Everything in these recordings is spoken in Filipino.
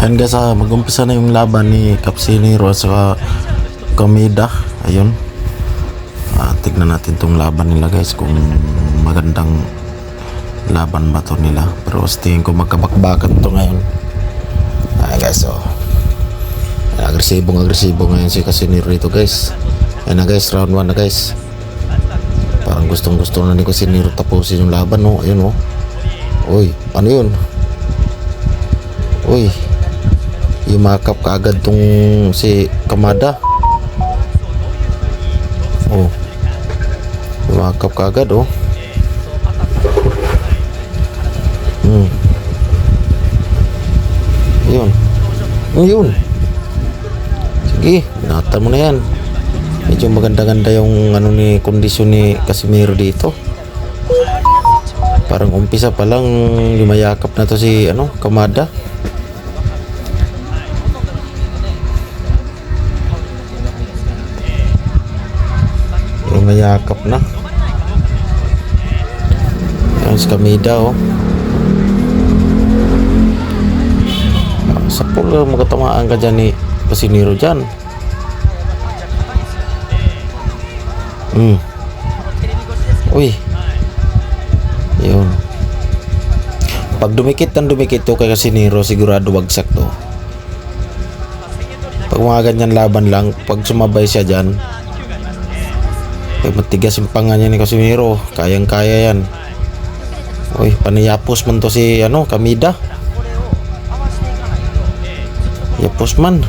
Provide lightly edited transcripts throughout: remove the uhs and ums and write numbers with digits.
Ayan guys, mag-umpisa na yung laban ni Capsinero sa Kamida. Ayun. Tignan natin tong laban nila guys, kung magandang laban ba to nila. Pero tingin ko magkabakbakan to ngayon. Ayan guys, agresibo ngayon si Capsinero ito guys. Ayan na guys, round 1 na guys. Parang gustong na ni Capsinero tapusin yung laban, no? Ayun, oh. Uy, ano yun? Uy, imakap kaagad tong si Kamada. Oh, imakap kaagad, oh. Yun. Sige, binatan mo na yan. Medyo maganda-ganda yung ni kondisyon ni Casimiro dito. Parang umpisa pa lang lumayakap na to si Kamada. Lumayakap na. Yan si Kamida, oh. Sa pulo magkatamaan ka dyan ni Casimiro dyan. Uy, yun. Pag dumikit to kay Casimiro, sigurado wagsak to. Pag mga ganyan laban lang, pag sumabay siya dyan, pag matigas yung panga niya ni Casimiro, kayang-kaya yan. Uy, paniyapos man to si Kamida. Yapos man.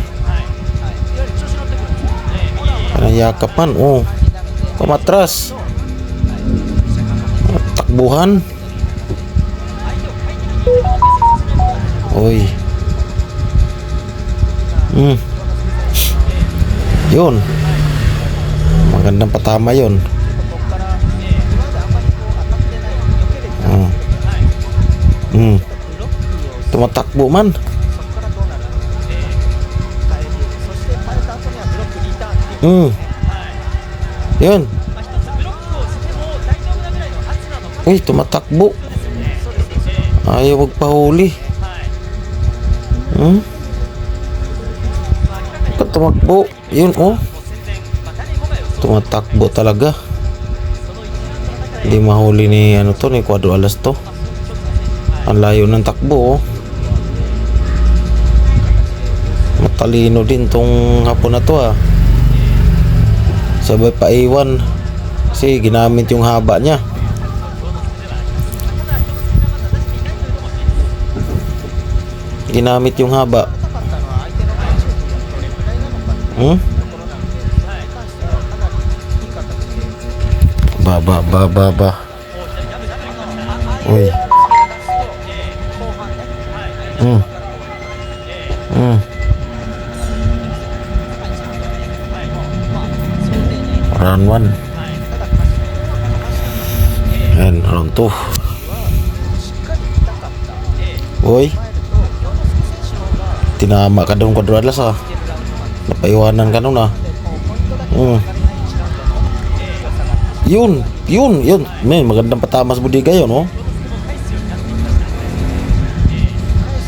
Panayakap man, oh. Pamatras. Takbuhan. Uy. Yun. Magandang patama yun. Tumatakbo man. Yun. Uy, tumatakbo. Ayaw magpahuli. Tumakbo. Yun, oh. Tumatakbo talaga. Hindi mahuli ni ni Cuadro Alas to. Ang layo ng takbo, oh. Matalino din tong hapon na to, ah. Sabay pa iwan kasi ginamit yung haba niya. Ginamit yung haba. Ba. Uy. Round 1. And round 2. Uy, tinama ka doon Cuadro Alas, ah. Napaiwanan ka nun, ah. Yun. May magandang patama sa budiga yun, oh.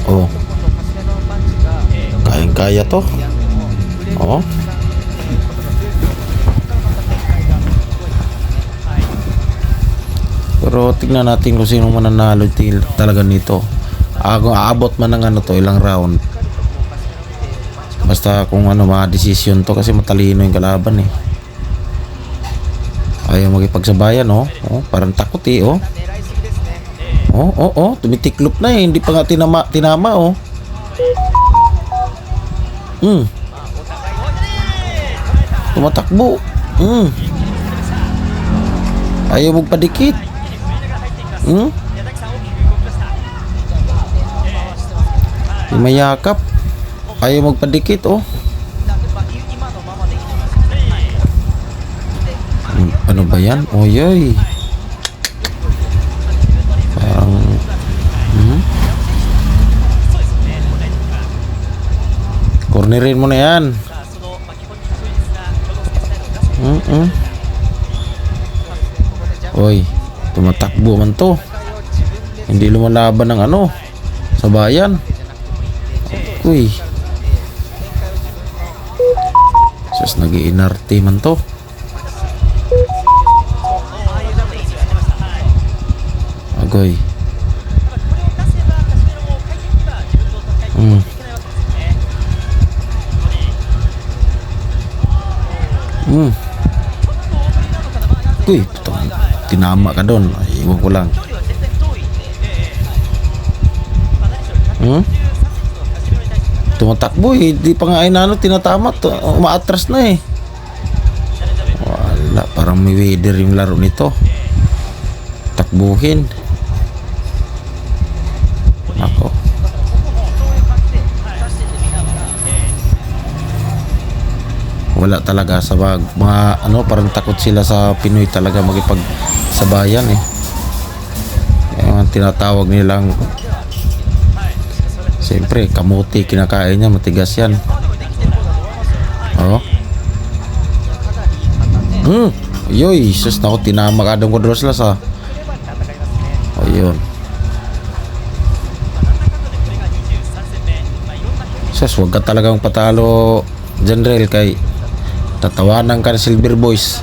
Oh, kayang-kaya to, oh. Pero tingnan natin kung sino mananalo talaga nito. Kung aabot man ng ilang round. Basta kung ma-decision to, kasi matalino yung kalaban, eh. Ayaw magipagsabayan, oh. Oh, parang takot, eh, oh. Oh, tumitiklop na, eh. Hindi pa nga tinama, oh. Tumatakbo. Ayaw magpadikit. Mayakap. Ayaw magpadikit, oh. Ano ba yan? Oyoy. Parang cornerin mo na yan. Oy, tumatakbo man to. Hindi lumalaban ng sa bayan. Uy. Sus, nag-iinarte man to. Agoy. Uy, putang, tinama ka doon. Ay, iwan ko lang. Tumatakbo eh. Di pa nga ay nano tinatama. Umaatras na eh. Wala, parang may weather yung laro nito. Takbuhin. Ako. Wala talaga sa mga ano, parang takot sila sa Pinoy talaga makipagsabayan eh. Yung tinatawag nilang, siyempre kamuti kinakain niya, matigas yan. Oh. Yoy, sus, nako, tinama ka doon ko Droslas ah. Oh, yun. Sus, wag ka talagang patalo, General, kay tatawanan ka ng Silver Boys.